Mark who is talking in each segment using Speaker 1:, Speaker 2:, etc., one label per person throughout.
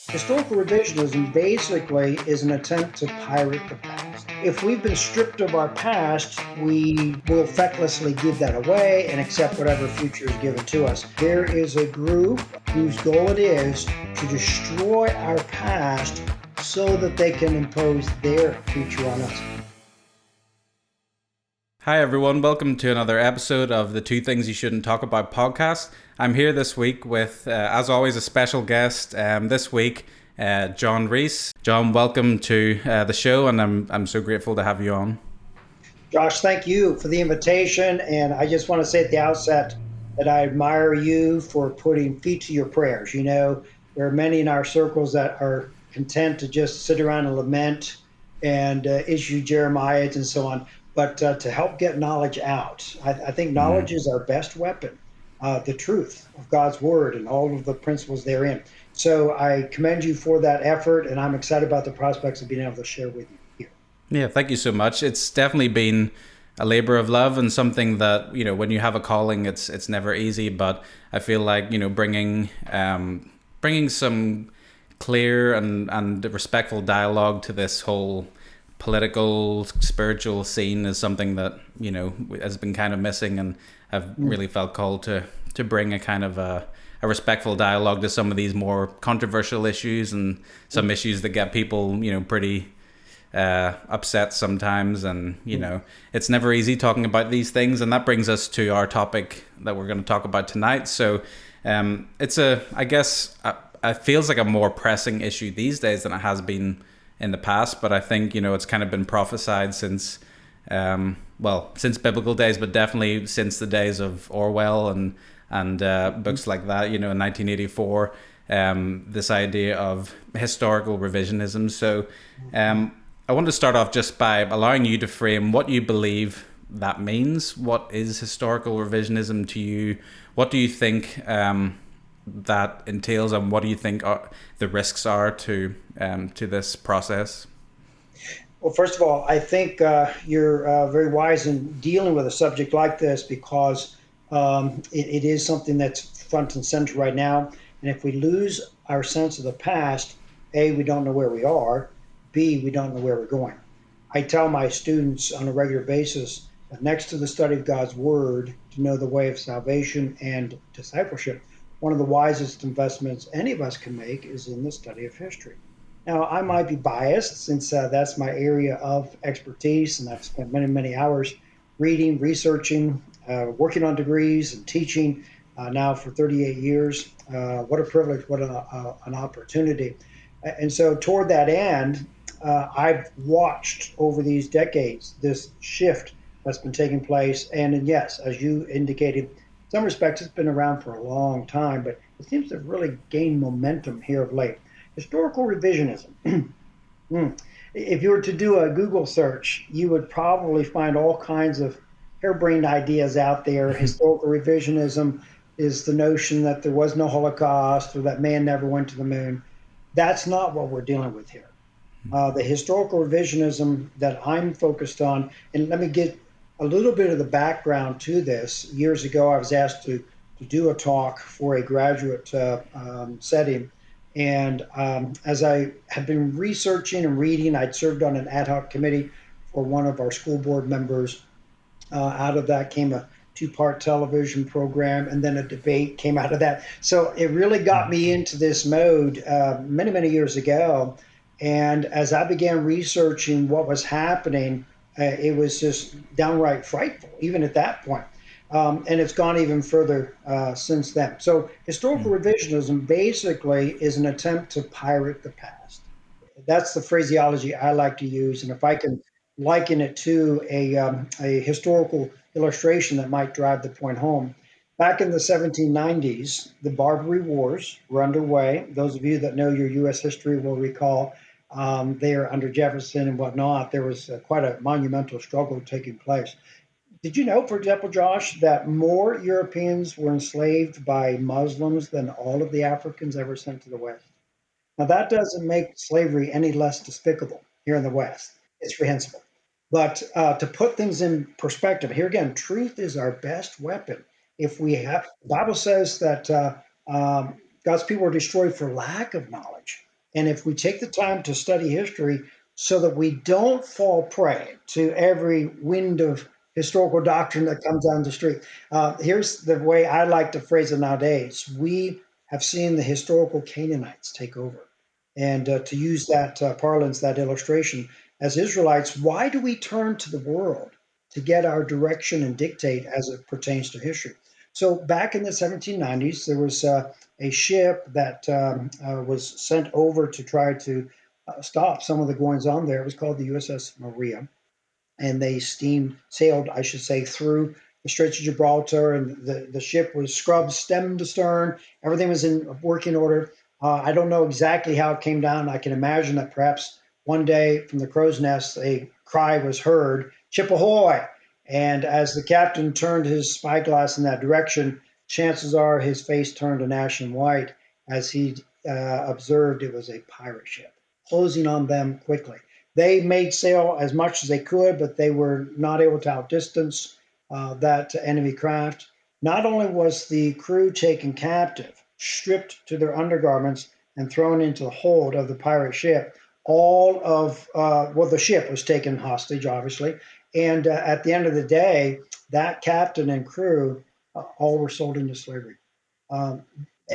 Speaker 1: Historical revisionism basically is an attempt to pirate the past. If we've been stripped of our past, we will fecklessly give that away and accept whatever future is given to us. There is a group whose goal it is to destroy our past so that they can impose their future on us.
Speaker 2: Hi, everyone. Welcome to another episode of the Two Things You Shouldn't Talk About podcast. I'm here this week with, as always, a special guest. This week, John Reese. John, welcome to the show, and I'm so grateful to have you on.
Speaker 1: Josh, thank you for the invitation. And I just want to say at the outset that I admire you for putting feet to your prayers. You know, there are many in our circles that are content to just sit around and lament and issue Jeremiahs and so on. But to help get knowledge out, I think knowledge is our best weapon, the truth of God's word and all of the principles therein. So I commend you for that effort, and I'm excited about the prospects of being able to share with you here.
Speaker 2: Yeah, thank you so much. It's definitely been a labor of love and something that, when you have a calling, it's never easy. But I feel like, bringing some clear and respectful dialogue to this whole political spiritual scene is something that has been kind of missing, and I've really felt called to bring a kind of a respectful dialogue to some of these more controversial issues and some issues that get people pretty upset sometimes, and it's never easy talking about these things. And that brings us to our topic that we're going to talk about tonight. So it feels like a more pressing issue these days than it has been in the past, but I think it's kind of been prophesied since since biblical days, but definitely since the days of Orwell and books like that, in 1984, this idea of historical revisionism. So I want to start off just by allowing you to frame what you believe that means. What is historical revisionism to you? What do you think that entails, and what do you think the risks are to this process?
Speaker 1: Well, first of all, I think you're very wise in dealing with a subject like this because it is something that's front and center right now. And if we lose our sense of the past, A, we don't know where we are. B, we don't know where we're going. I tell my students on a regular basis that next to the study of God's Word, to know the way of salvation and discipleship, one of the wisest investments any of us can make is in the study of history. Now, I might be biased since that's my area of expertise, and I've spent many, many hours reading, researching, working on degrees, and teaching now for 38 years. What a privilege, what an opportunity. And so, toward that end, I've watched over these decades this shift that's been taking place. And yes, as you indicated, in some respects, it's been around for a long time, but it seems to have really gained momentum here of late. Historical revisionism. If you were to do a Google search, you would probably find all kinds of harebrained ideas out there. Historical revisionism is the notion that there was no Holocaust or that man never went to the moon. That's not what we're dealing with here. The historical revisionism that I'm focused on, and let me get a little bit of the background to this. Years ago, I was asked to do a talk for a graduate setting. And as I had been researching and reading, I'd served on an ad hoc committee for one of our school board members. Out of that came a two-part television program, and then a debate came out of that. So it really got me into this mode many, many years ago. And as I began researching what was happening, it was just downright frightful, even at that point. And it's gone even further since then. So historical revisionism basically is an attempt to pirate the past. That's the phraseology I like to use. And if I can liken it to a historical illustration that might drive the point home, back in the 1790s, the Barbary Wars were underway. Those of you that know your U.S. history will recall there under Jefferson and whatnot, there was quite a monumental struggle taking place. Did you know, for example, Josh, that more Europeans were enslaved by Muslims than all of the Africans ever sent to the West? Now, that doesn't make slavery any less despicable here in the West. It's reprehensible. But to put things in perspective, here again, truth is our best weapon. If we have, the Bible says that God's people are destroyed for lack of knowledge. And if we take the time to study history so that we don't fall prey to every wind of historical doctrine that comes down the street, here's the way I like to phrase it nowadays. We have seen the historical Canaanites take over. And to use that parlance, that illustration, as Israelites, why do we turn to the world to get our direction and dictate as it pertains to history? So back in the 1790s, there was a ship that was sent over to try to stop some of the goings on there. It was called the USS Maria, and they sailed, I should say, through the Straits of Gibraltar, and the ship was scrubbed stem to stern. Everything was in working order. I don't know exactly how it came down. I can imagine that perhaps one day from the crow's nest, a cry was heard, "Ship ahoy!" And as the captain turned his spyglass in that direction, chances are his face turned an ashen white as he observed it was a pirate ship closing on them quickly. They made sail as much as they could, but they were not able to outdistance that enemy craft. Not only was the crew taken captive, stripped to their undergarments, and thrown into the hold of the pirate ship, the ship was taken hostage, obviously. And at the end of the day, that captain and crew all were sold into slavery. Um,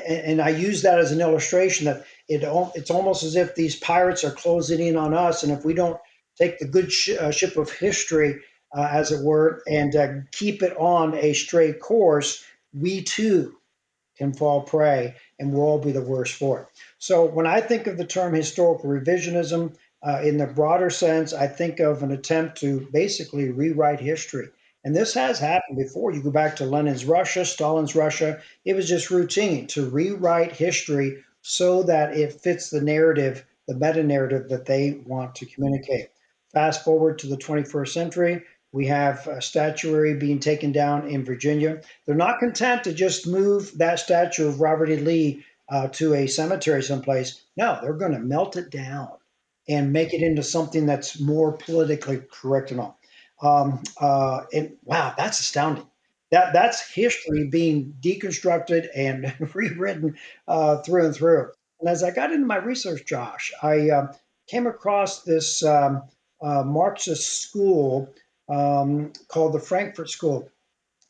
Speaker 1: and I use that as an illustration that it's almost as if these pirates are closing in on us, and if we don't take the good ship of history, as it were, and keep it on a straight course, we too can fall prey and we'll all be the worse for it. So when I think of the term historical revisionism in the broader sense, I think of an attempt to basically rewrite history. And this has happened before. You go back to Lenin's Russia, Stalin's Russia, it was just routine to rewrite history so that it fits the narrative, the meta narrative that they want to communicate. Fast forward to the 21st century, we have statuary being taken down in Virginia. They're not content to just move that statue of Robert E. Lee to a cemetery someplace. No, they're going to melt it down and make it into something that's more politically correct and all. And wow, that's astounding. That's history being deconstructed and rewritten through and through. And as I got into my research, Josh, I came across this Marxist school called the Frankfurt School,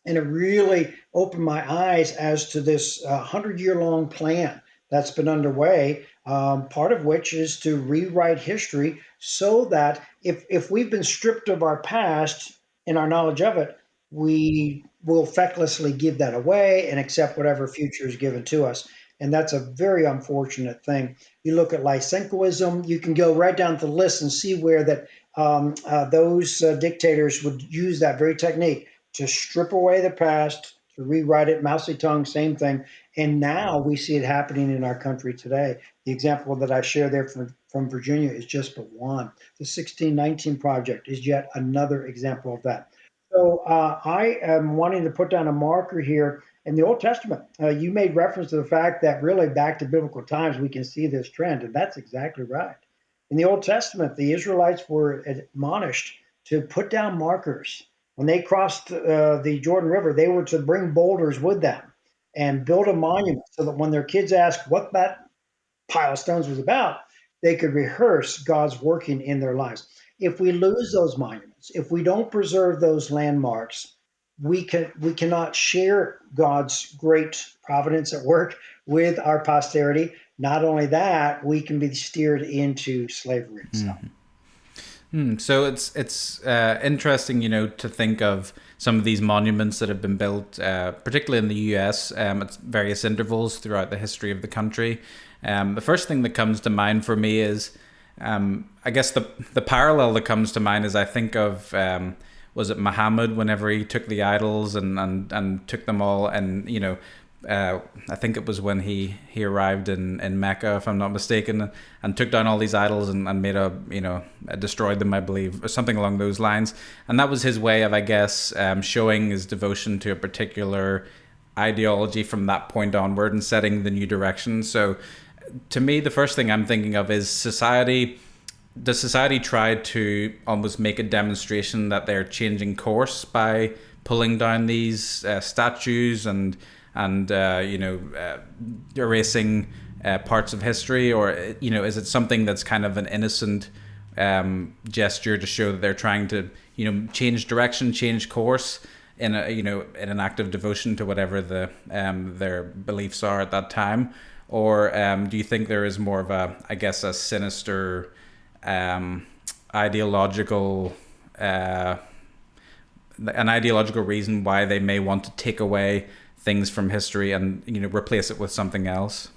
Speaker 1: and it really opened my eyes as to this 100-year long plan that's been underway, part of which is to rewrite history so that if we've been stripped of our past and our knowledge of it, we will fecklessly give that away and accept whatever future is given to us. And that's a very unfortunate thing. You look at Lysenkoism, you can go right down the list and see where that those dictators would use that very technique to strip away the past, to rewrite it. Mao Zedong, same thing. And now we see it happening in our country today. The example that I share there from Virginia is just but one. The 1619 Project is yet another example of that. So I am wanting to put down a marker here in the Old Testament. You made reference to the fact that really back to biblical times, we can see this trend, and that's exactly right. In the Old Testament, the Israelites were admonished to put down markers. When they crossed the Jordan River, they were to bring boulders with them and build a monument so that when their kids asked what that pile of stones was about, they could rehearse God's working in their lives. If we lose those monuments, if we don't preserve those landmarks, we cannot share God's great providence at work with our posterity. Not only that, we can be steered into slavery itself.
Speaker 2: So it's interesting, to think of some of these monuments that have been built, particularly in the U.S. At various intervals throughout the history of the country. The first thing that comes to mind for me is, I guess the parallel that comes to mind is I think of was it Muhammad whenever he took the idols and took them all, and I think it was when he arrived in Mecca, if I'm not mistaken, and took down all these idols and made destroyed them, I believe, or something along those lines. And that was his way of, I guess, showing his devotion to a particular ideology from that point onward and setting the new direction. So to me, the first thing I'm thinking of is does society try to almost make a demonstration that they're changing course by pulling down these statues and erasing parts of history, or is it something that's kind of an innocent gesture to show that they're trying to change direction, change course in in an act of devotion to whatever their beliefs are at that time, or do you think there is more of a sinister ideological an ideological reason why they may want to take away things from history and replace it with something else?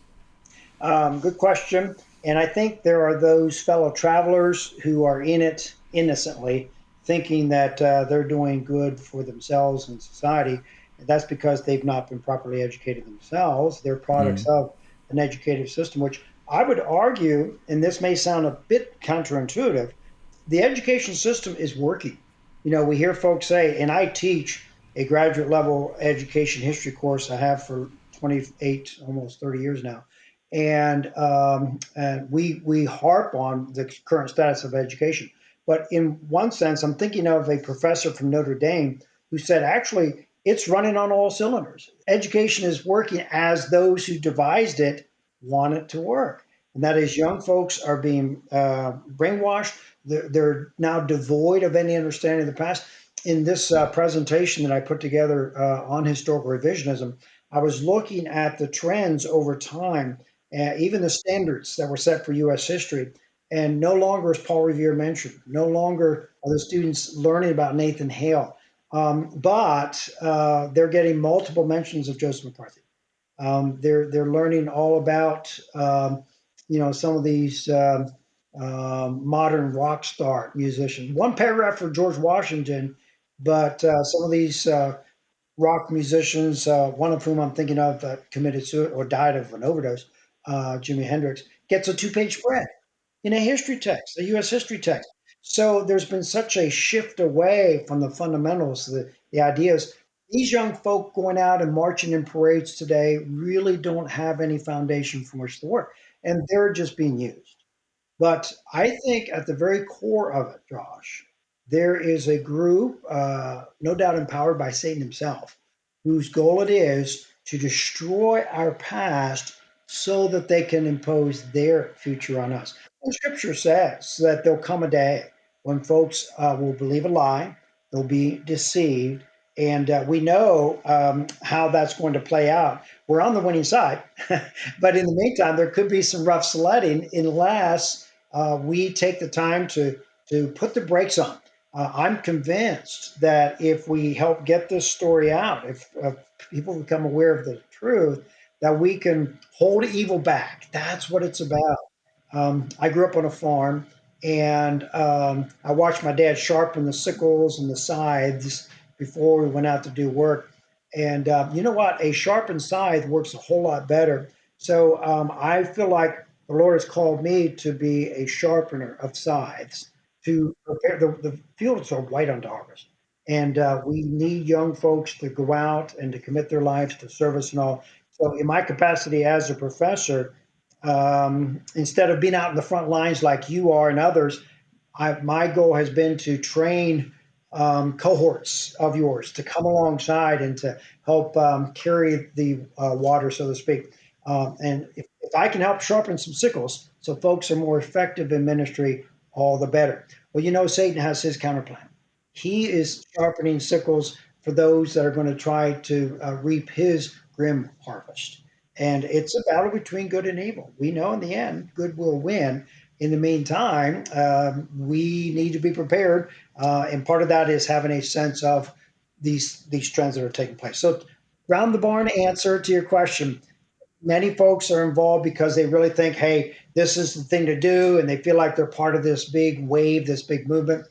Speaker 1: Good question. And I think there are those fellow travelers who are in it innocently, thinking that they're doing good for themselves and society. And that's because they've not been properly educated themselves. They're products
Speaker 2: Mm.
Speaker 1: of an educative system, which I would argue, and this may sound a bit counterintuitive, the education system is working. We hear folks say, and I teach a graduate level education history course I have for 28, almost 30 years now. And we harp on the current status of education. But in one sense, I'm thinking of a professor from Notre Dame who said, actually, it's running on all cylinders. Education is working as those who devised it want it to work. And that is, young folks are being brainwashed. They're now devoid of any understanding of the past. In this presentation that I put together on historical revisionism, I was looking at the trends over time, even the standards that were set for U.S. history. And no longer is Paul Revere mentioned. No longer are the students learning about Nathan Hale. But they're getting multiple mentions of Joseph McCarthy. They're learning all about some of these modern rock star musicians. One paragraph for George Washington, but some of these rock musicians, one of whom I'm thinking of that committed suicide or died of an overdose, Jimi Hendrix, gets a two-page spread in a history text, a U.S. history text. So there's been such a shift away from the fundamentals, the ideas. These young folk going out and marching in parades today really don't have any foundation from which to work, and they're just being used. But I think at the very core of it, Josh, there is a group, no doubt empowered by Satan himself, whose goal it is to destroy our past so that they can impose their future on us. And scripture says that there'll come a day when folks will believe a lie, they'll be deceived, and we know how that's going to play out. We're on the winning side, but in the meantime, there could be some rough sledding unless we take the time to put the brakes on. I'm convinced that if we help get this story out, if people become aware of the truth, that we can hold evil back. That's what it's about. I grew up on a farm, and I watched my dad sharpen the sickles and the scythes before we went out to do work. And you know what? A sharpened scythe works a whole lot better. So I feel like the Lord has called me to be a sharpener of scythes to prepare. The fields are white unto harvest. And we need young folks to go out and to commit their lives to service and all. So, in my capacity as a professor, instead of being out in the front lines like you are and others, my goal has been to train cohorts of yours to come alongside and to help carry the water, so to speak. And if I can help sharpen some sickles so folks are more effective in ministry, all the better. Well, Satan has his counterplan. He is sharpening sickles for those that are going to try to reap his grim harvest. And it's a battle between good and evil. We know in the end, good will win. In the meantime, we need to be prepared, and part of that is having a sense of these trends that are taking place. So, round the barn answer to your question: many folks are involved because they really think, hey, this is the thing to do, and they feel like they're part of this big wave, this big movement.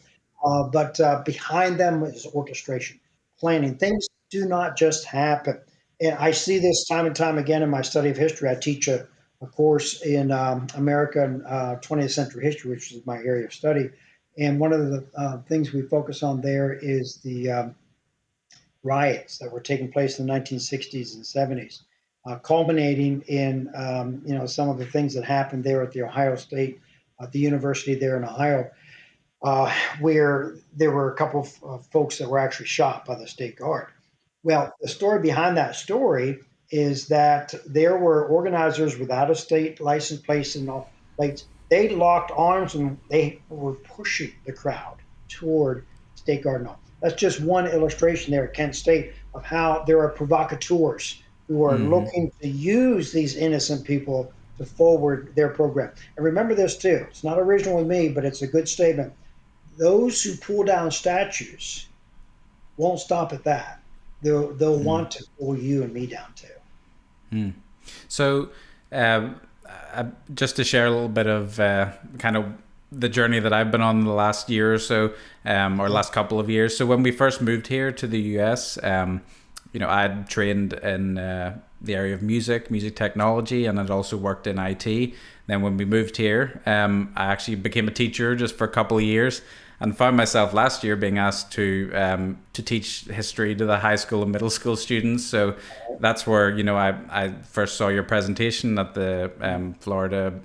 Speaker 1: But behind them is orchestration, planning. Things do not just happen. And I see this time and time again in my study of history. I teach a course in American 20th century history, which is my area of study. And one of the things we focus on there is the riots that were taking place in the 1960s and 70s, culminating in some of the things that happened there at the Ohio State, at the university there in Ohio, where there were a couple of folks that were actually shot by the state guard. Well, the story behind that story is that there were organizers without a state license plate and all plates. They locked arms and they were pushing the crowd toward State Garden Hall. That's just one illustration there at Kent State of how there are provocateurs who are
Speaker 2: Hmm.
Speaker 1: looking to use these innocent people to forward their program. And remember this too, it's not original with me, but it's a good statement. Those who pull down statues won't stop at that. They'll want to pull you and me down too.
Speaker 2: So, um, just to share a little bit of kind of the journey that I've been on the last year or so, or last couple of years. So, when we first moved here to the US, I'd trained in the area of music technology, and I'd also worked in IT. Then, when we moved here, I actually became a teacher just for a couple of years, and found myself last year being asked to teach history to the high school and middle school students. So that's where I first saw your presentation at the Florida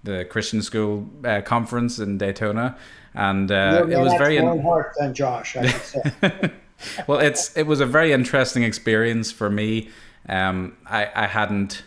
Speaker 2: the Christian School conference in Daytona, and
Speaker 1: You're a
Speaker 2: it
Speaker 1: man
Speaker 2: was
Speaker 1: after
Speaker 2: very
Speaker 1: my own heart, then, Josh. I should say.
Speaker 2: well. It was a very interesting experience for me. I hadn't.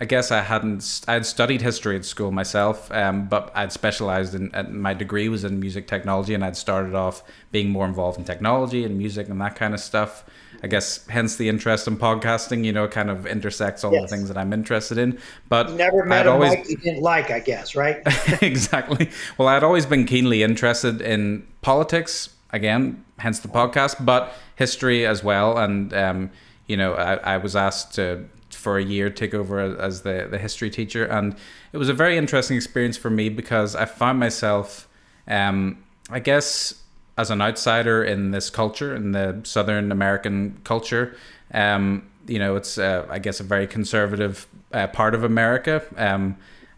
Speaker 2: I guess I hadn't. I had studied history at school myself, but I'd specialized in. My degree was in music technology, and I'd started off being more involved in technology and music and that kind of stuff. I guess hence the interest in podcasting. It kind of intersects all the things
Speaker 1: Yes.
Speaker 2: that I'm interested in.
Speaker 1: You
Speaker 2: But
Speaker 1: never met
Speaker 2: I'd
Speaker 1: a
Speaker 2: always
Speaker 1: Mike you didn't like, I guess, right?
Speaker 2: exactly. Well, I'd always been keenly interested in politics. Again, hence the podcast, but history as well. And I was asked to for a year take over as the history teacher, and it was a very interesting experience for me because I found myself, I guess, as an outsider in this culture, in the Southern American culture. It's I guess a very conservative part of America.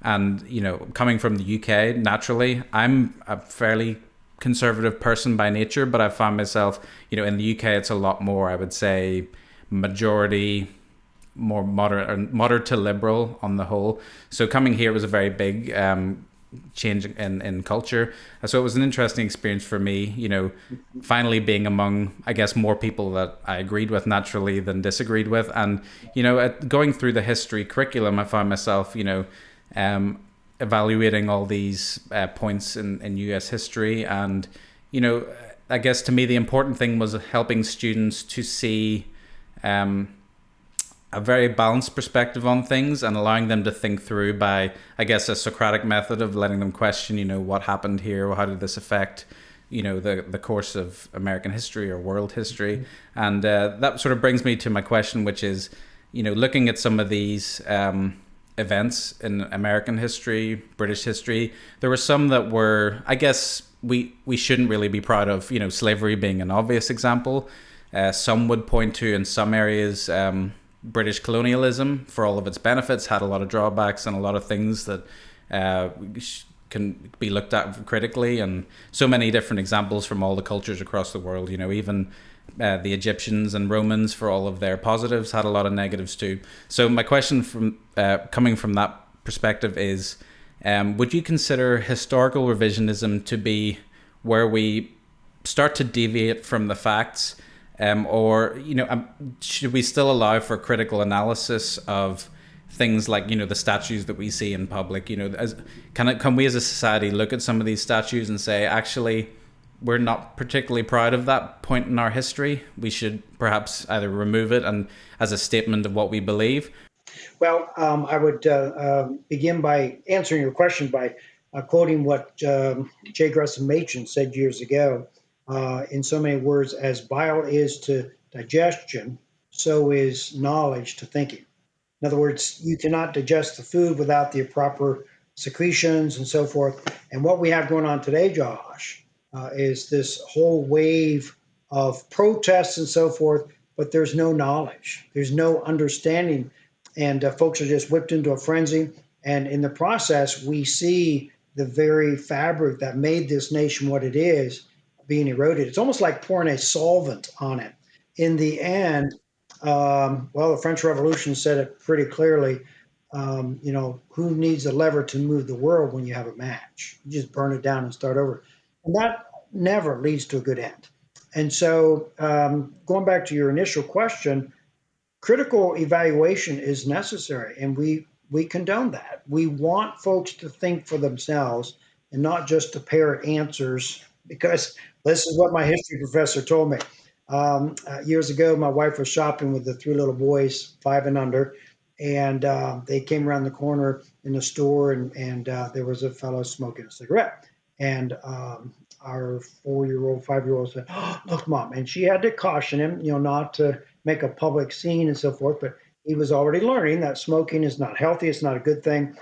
Speaker 2: And coming from the UK, naturally, I'm a fairly conservative person by nature, but I found myself, in the UK, it's a lot more, I would say, majority more moderate or moderate to liberal on the whole. So coming here was a very big change in culture. So it was an interesting experience for me, finally being among, I guess, more people that I agreed with naturally than disagreed with. And, going through the history curriculum, I found myself, evaluating all these points in US history. And, I guess to me, the important thing was helping students to see a very balanced perspective on things and allowing them to think through by, I guess, a Socratic method of letting them question, what happened here, or how did this affect, the course of American history or world history. And that sort of brings me to my question, which is, looking at some of these events in American history, British history, there were some that were, I guess, we shouldn't really be proud of, slavery being an obvious example. Some would point to, in some areas, British colonialism, for all of its benefits, had a lot of drawbacks and a lot of things that can be looked at critically, and so many different examples from all the cultures across the world. Even the Egyptians and Romans, for all of their positives, had a lot of negatives too. So my question, from coming from that perspective, is would you consider historical revisionism to be where we start to deviate from the facts? Or should we still allow for critical analysis of things like the statues that we see in public? Can we as a society look at some of these statues and say, actually, we're not particularly proud of that point in our history. We should perhaps either remove it and as a statement of what we believe.
Speaker 1: Well, I would begin by answering your question by quoting what J. Gresham Machen said years ago in so many words: as bile is to digestion, so is knowledge to thinking. In other words, you cannot digest the food without the proper secretions and so forth. And what we have going on today, Josh, is this whole wave of protests and so forth, but there's no knowledge, there's no understanding, and folks are just whipped into a frenzy. And in the process, we see the very fabric that made this nation what it is being eroded. It's almost like pouring a solvent on it. In the end, well, the French Revolution said it pretty clearly. Who needs a lever to move the world when you have a match? You just burn it down and start over. And that never leads to a good end. And so, going back to your initial question, critical evaluation is necessary, and we condone that. We want folks to think for themselves and not just to parrot answers. Because this is what my history professor told me. Years ago, my wife was shopping with the three little boys, 5 and under, and they came around the corner in the store, and there was a fellow smoking a cigarette. And our 4 year old, 5 year old said, "Oh, look, mom." And she had to caution him, not to make a public scene and so forth. But he was already learning that smoking is not healthy, it's not a good thing,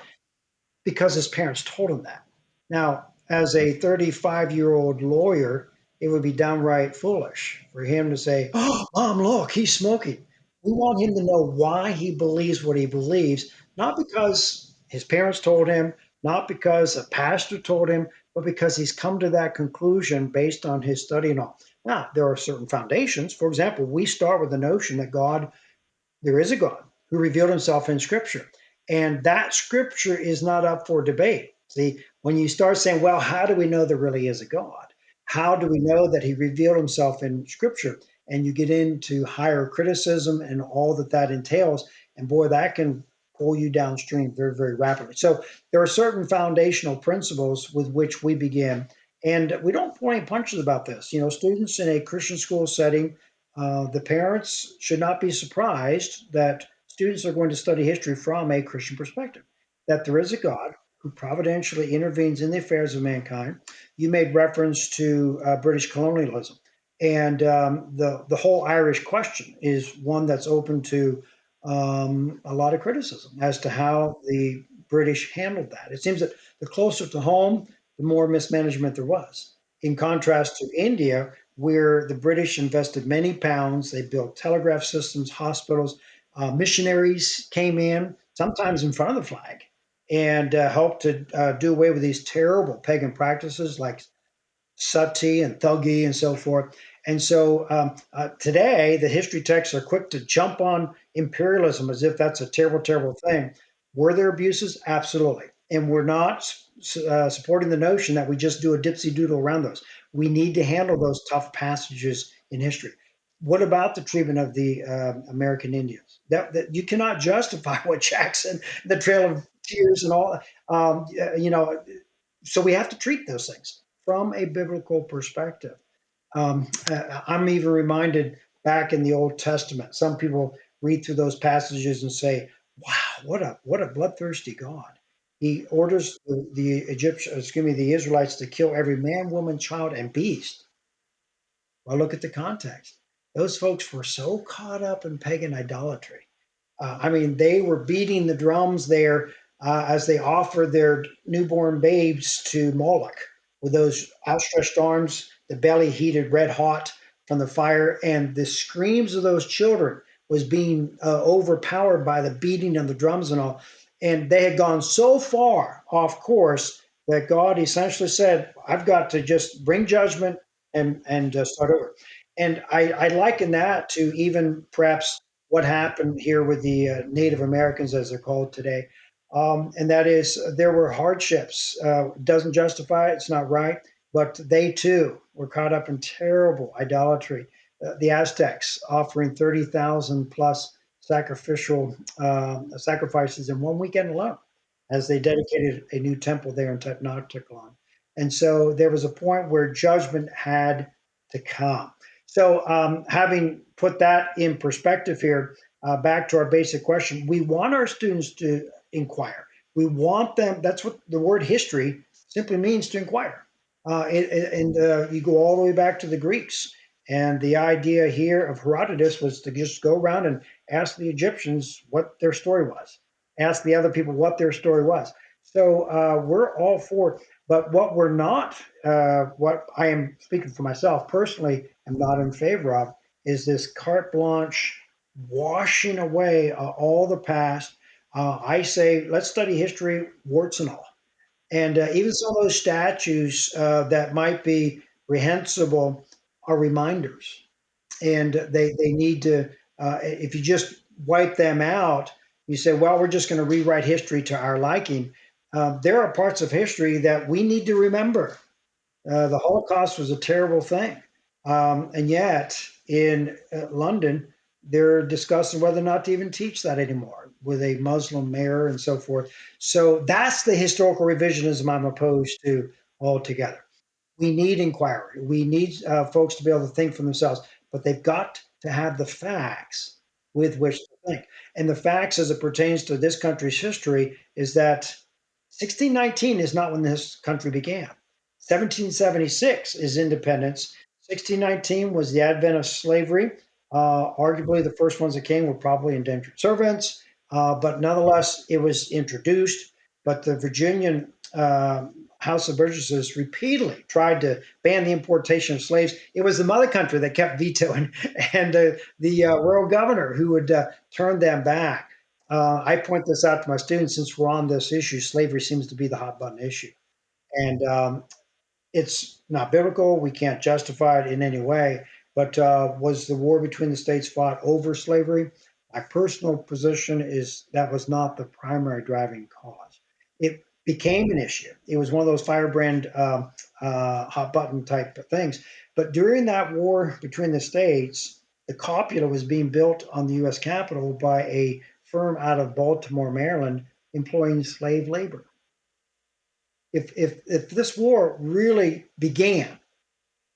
Speaker 1: because his parents told him that. Now, as a 35-year-old lawyer, it would be downright foolish for him to say, "Oh, mom, look, he's smoking." We want him to know why he believes what he believes, not because his parents told him, not because a pastor told him, but because he's come to that conclusion based on his study and all. Now, there are certain foundations. For example, we start with the notion that there is a God who revealed himself in scripture. And that scripture is not up for debate. See, when you start saying, well, how do we know there really is a God? How do we know that he revealed himself in scripture? And you get into higher criticism and all that that entails. And boy, that can pull you downstream very, very rapidly. So there are certain foundational principles with which we begin. And we don't pull any punches about this. Students in a Christian school setting, the parents should not be surprised that students are going to study history from a Christian perspective, that there is a God who providentially intervenes in the affairs of mankind. You made reference to British colonialism, and the whole Irish question is one that's open to a lot of criticism as to how the British handled that. It seems that the closer to home, the more mismanagement there was. In contrast to India, where the British invested many pounds. They built telegraph systems, hospitals. Missionaries came in, sometimes in front of the flag, and helped to do away with these terrible pagan practices like sati and thugi and so forth. And so today, the history texts are quick to jump on imperialism as if that's a terrible, terrible thing. Were there abuses? Absolutely. And we're not supporting the notion that we just do a dipsy doodle around those. We need to handle those tough passages in history. What about the treatment of the American Indians? That you cannot justify what Jackson, the Trail of Tears, and all. Um, you know, so we have to treat those things from a biblical perspective. I'm even reminded back in the Old Testament, some people read through those passages and say, "Wow, what a bloodthirsty God." He orders the Egyptians, excuse me, the Israelites to kill every man, woman, child, and beast. Well, look at the context. Those folks were so caught up in pagan idolatry. I mean, they were beating the drums there as they offered their newborn babes to Moloch with those outstretched arms, the belly heated red hot from the fire, and the screams of those children was being overpowered by the beating of the drums and all. And they had gone so far off course that God essentially said, "I've got to just bring judgment and start over." And I liken that to even perhaps what happened here with the Native Americans, as they're called today. And that is, there were hardships. Doesn't justify it, it's not right, but they too were caught up in terrible idolatry. The Aztecs offering 30,000 plus sacrificial sacrifices in one weekend alone as they dedicated a new temple there in Tenochtitlan. And so there was a point where judgment had to come. So, having put that in perspective here, back to our basic question, we want our students to inquire. We want them, that's what the word history simply means, to inquire. And you go all the way back to the Greeks. And the idea here of Herodotus was to just go around and ask the Egyptians what their story was, ask the other people what their story was. So we're all for it. But what we're not, what I am speaking for myself personally, am not in favor of, is this carte blanche washing away all the past. I say, let's study history, warts and all. And even some of those statues that might be reprehensible are reminders. And they need to, if you just wipe them out, you say, well, we're just going to rewrite history to our liking. There are parts of history that we need to remember. The Holocaust was a terrible thing. And yet, in London, they're discussing whether or not to even teach that anymore with a Muslim mayor and so forth. So that's the historical revisionism I'm opposed to altogether. We need inquiry. We need folks to be able to think for themselves, but they've got to have the facts with which to think. And the facts, as it pertains to this country's history, is that 1619 is not when this country began. 1776 is independence. 1619 was the advent of slavery. Arguably, the first ones that came were probably indentured servants, but nonetheless, it was introduced. But the Virginian House of Burgesses repeatedly tried to ban the importation of slaves. It was the mother country that kept vetoing, and the royal governor who would turn them back. I point this out to my students since we're on this issue. Slavery seems to be the hot button issue, and it's not biblical. We can't justify it in any way. But was the war between the states fought over slavery? My personal position is that was not the primary driving cause. It became an issue. It was one of those firebrand hot button type of things. But during that war between the states, the copula was being built on the U.S. Capitol by a firm out of Baltimore, Maryland, employing slave labor. If this war really began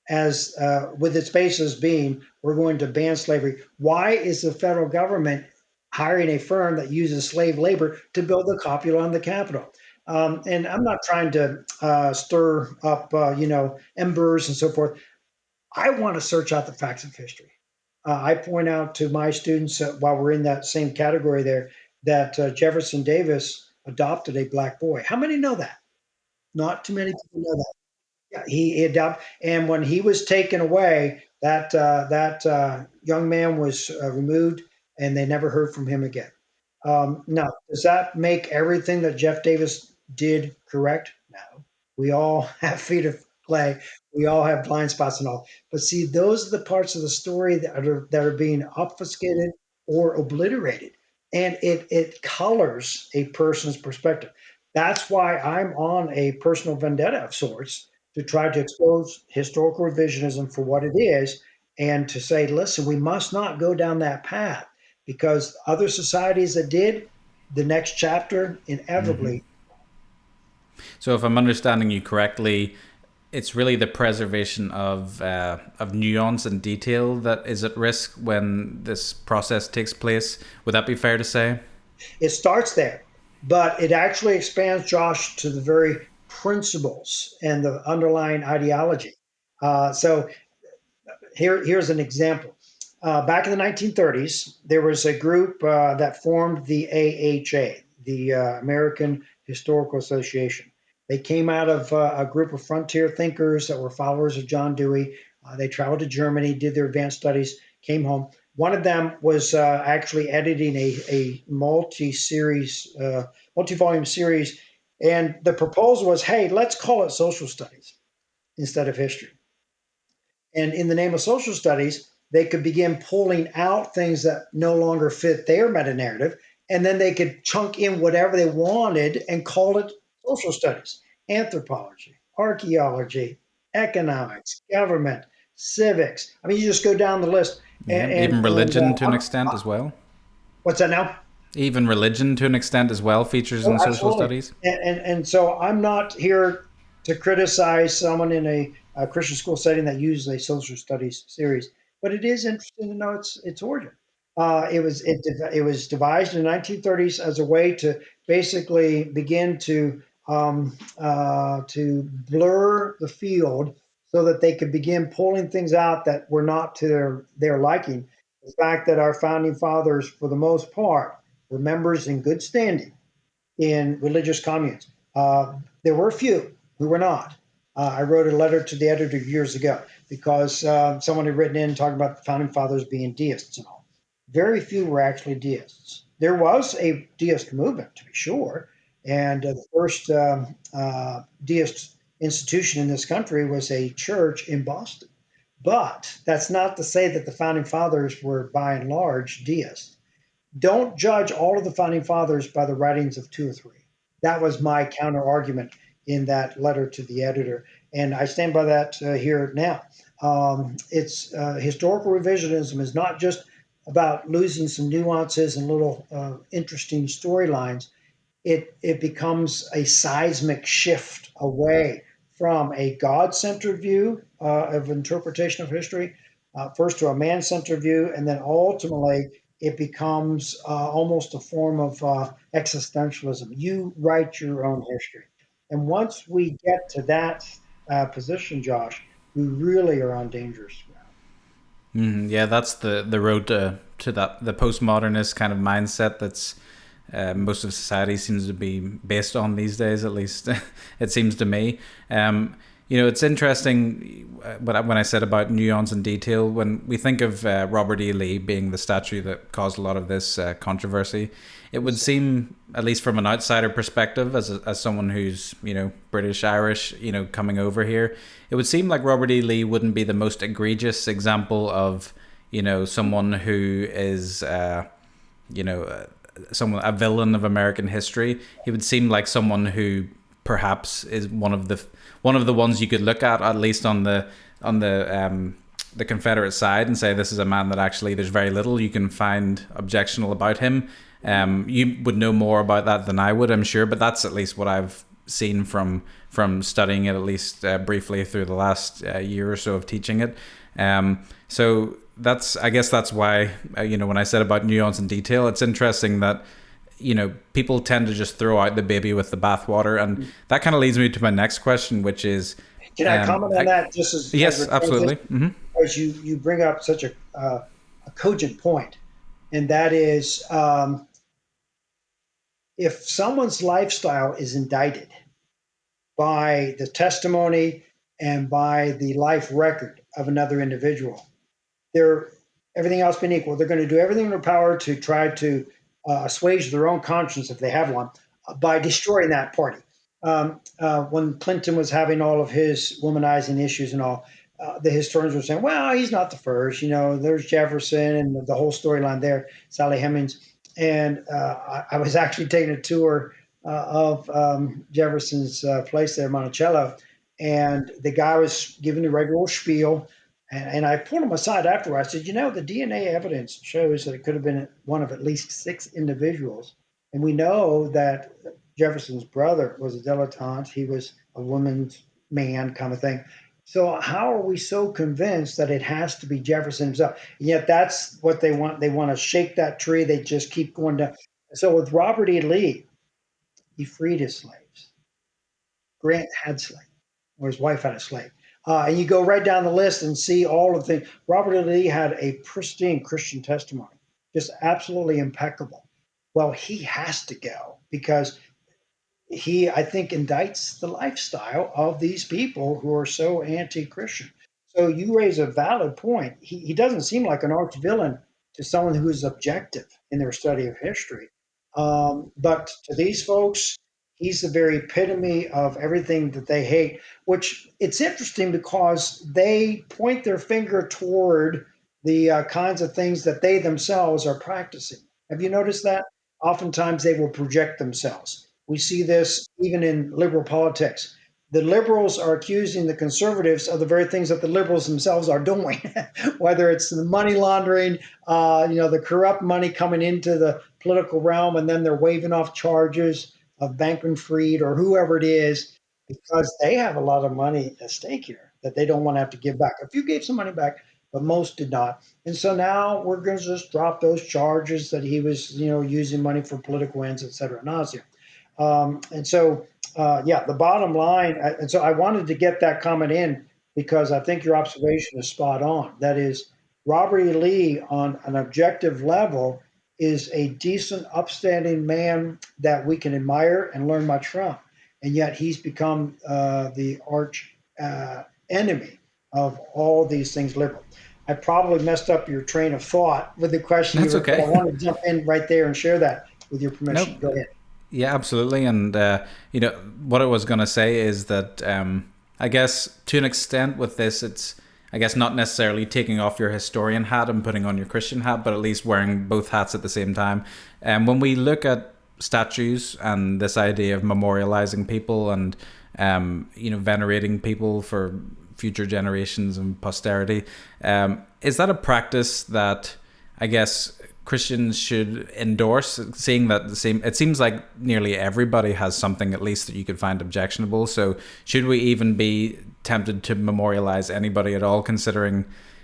Speaker 1: as with its basis being we're going to ban slavery, why is the federal government hiring a firm that uses slave labor to build the copula on the Capitol? And I'm not trying to stir up, embers and so forth. I want to search out the facts of history. I point out to my students while we're in that same category there that Jefferson Davis adopted a black boy. How many know that? Not too many people know that. Yeah, he adopted, and when he was taken away, that young man was removed, and they never heard from him again. Now, does that make everything that Jeff Davis did correct? No. We all have feet of clay. We all have blind spots and all. But see, those are the parts of the story that are being obfuscated or obliterated, and it colors a person's perspective. That's why I'm on a personal vendetta of sorts to try to expose historical revisionism for what it is, and to say, listen, we must not go down that path because other societies that did, the next chapter
Speaker 2: Mm-hmm.
Speaker 1: inevitably.
Speaker 2: So, if I'm understanding you correctly, it's really the preservation of nuance and detail that is at risk when this process takes place. Would that be fair to say?
Speaker 1: It starts there, but it actually expands, Josh, to the very principles and the underlying ideology. So here's an example. Back in the 1930s, there was a group that formed the AHA, the American Historical Association. They came out of a group of frontier thinkers that were followers of John Dewey. They traveled to Germany, did their advanced studies, came home. One of them was actually editing a multi-volume series, and the proposal was, "Hey, let's call it social studies instead of history." And in the name of social studies, they could begin pulling out things that no longer fit their meta narrative. And then they could chunk in whatever they wanted and call it social studies, anthropology, archaeology, economics, government, civics. I mean, you just go down the list.
Speaker 2: Yeah, even
Speaker 1: And
Speaker 2: religion to an extent as well.
Speaker 1: what's that now?
Speaker 2: Even religion to an extent as well features
Speaker 1: Oh,
Speaker 2: in social
Speaker 1: absolutely.
Speaker 2: studies.
Speaker 1: And so I'm not here to criticize someone in a Christian school setting that uses a social studies series, but it is interesting to know its origin. It was devised in the 1930s as a way to basically begin to blur the field so that they could begin pulling things out that were not to their liking. The fact that our founding fathers, for the most part, were members in good standing in religious communes. There were a few who were not. I wrote a letter to the editor years ago because someone had written in talking about the founding fathers being deists and all. Very few were actually deists. There was a deist movement, to be sure, and the first deist institution in this country was a church in Boston. But that's not to say that the founding fathers were, by and large, deists. Don't judge all of the founding fathers by the writings of two or three. That was my counter argument in that letter to the editor, and I stand by that here now. It's historical revisionism is not just about losing some nuances and little interesting storylines, it becomes a seismic shift away from a God-centered view of interpretation of history, first to a man-centered view, and then ultimately it becomes almost a form of existentialism. You write your own history, and once we get to that position, Josh, we really are on dangerous ground.
Speaker 2: Yeah, that's the road to that the postmodernist kind of mindset that's most of society seems to be based on these days. At least it seems to me. It's interesting when I said about nuance and detail. When we think of Robert E. Lee being the statue that caused a lot of this controversy, it would seem, at least from an outsider perspective, as someone who's British Irish, coming over here, it would seem like Robert E. Lee wouldn't be the most egregious example of someone who is someone a villain of American history. He would seem like someone who perhaps is one of the ones you could look at least on the Confederate side, and say this is a man that actually there's very little you can find objectionable about him. You would know more about that than I would, I'm sure, but that's at least what I've seen from studying it, at least briefly through the last year or so of teaching it. So I guess that's why when I said about nuance and detail, it's interesting that people tend to just throw out the baby with the bathwater, and that kind of leads me to my next question, which is,
Speaker 1: Can I comment on that just
Speaker 2: yes,
Speaker 1: as
Speaker 2: absolutely. Mm-hmm.
Speaker 1: as you bring up such a cogent point, and that is if someone's lifestyle is indicted by the testimony and by the life record of another individual, they're everything else being equal, they're going to do everything in their power to try to assuage their own conscience, if they have one, by destroying that party. When Clinton was having all of his womanizing issues and all, the historians were saying, well, he's not the first. There's Jefferson and the whole storyline there, Sally Hemings. And I was actually taking a tour of Jefferson's place there, Monticello, and the guy was giving the regular spiel. And I pulled him aside after. I said, the DNA evidence shows that it could have been one of at least 6 individuals. And we know that Jefferson's brother was a dilettante. He was a woman's man kind of thing. So how are we so convinced that it has to be Jefferson himself? And yet that's what they want. They want to shake that tree. They just keep going down. So with Robert E. Lee, he freed his slaves. Grant had slaves, or his wife had a slave. And you go right down the list and see all of the things. Robert E. Lee had a pristine Christian testimony, just absolutely impeccable. Well, he has to go because he, I think, indicts the lifestyle of these people who are so anti-Christian. So you raise a valid point. He doesn't seem like an arch villain to someone who is objective in their study of history. But to these folks, he's the very epitome of everything that they hate, which it's interesting because they point their finger toward the kinds of things that they themselves are practicing. Have you noticed that? Oftentimes they will project themselves. We see this even in liberal politics. The liberals are accusing the conservatives of the very things that the liberals themselves are doing, whether it's the money laundering, the corrupt money coming into the political realm, and then they're waving off charges of Bankman-Fried or whoever it is, because they have a lot of money at stake here that they don't want to have to give back. A few gave some money back, but most did not. And so now we're going to just drop those charges that he was, using money for political ends, et cetera, nauseum. And so, the bottom line, and so I wanted to get that comment in because I think your observation is spot on. That is, Robert E. Lee, on an objective level, is a decent, upstanding man that we can admire and learn much from. And yet he's become the arch enemy of all these things liberal. I probably messed up your train of thought with the question.
Speaker 2: That's okay.
Speaker 1: I want to jump in right there and share that with your permission.
Speaker 2: Nope.
Speaker 1: Go ahead.
Speaker 2: Yeah, absolutely. And, what I was going to say is that I guess to an extent with this, it's, I guess, not necessarily taking off your historian hat and putting on your Christian hat, but at least wearing both hats at the same time. And when we look at statues and this idea of memorializing people and, venerating people for future generations and posterity, is that a practice that I guess Christians should endorse, seeing that the same. It seems like nearly everybody has something at least that you could find objectionable. So should we even be tempted to memorialize anybody at all, considering,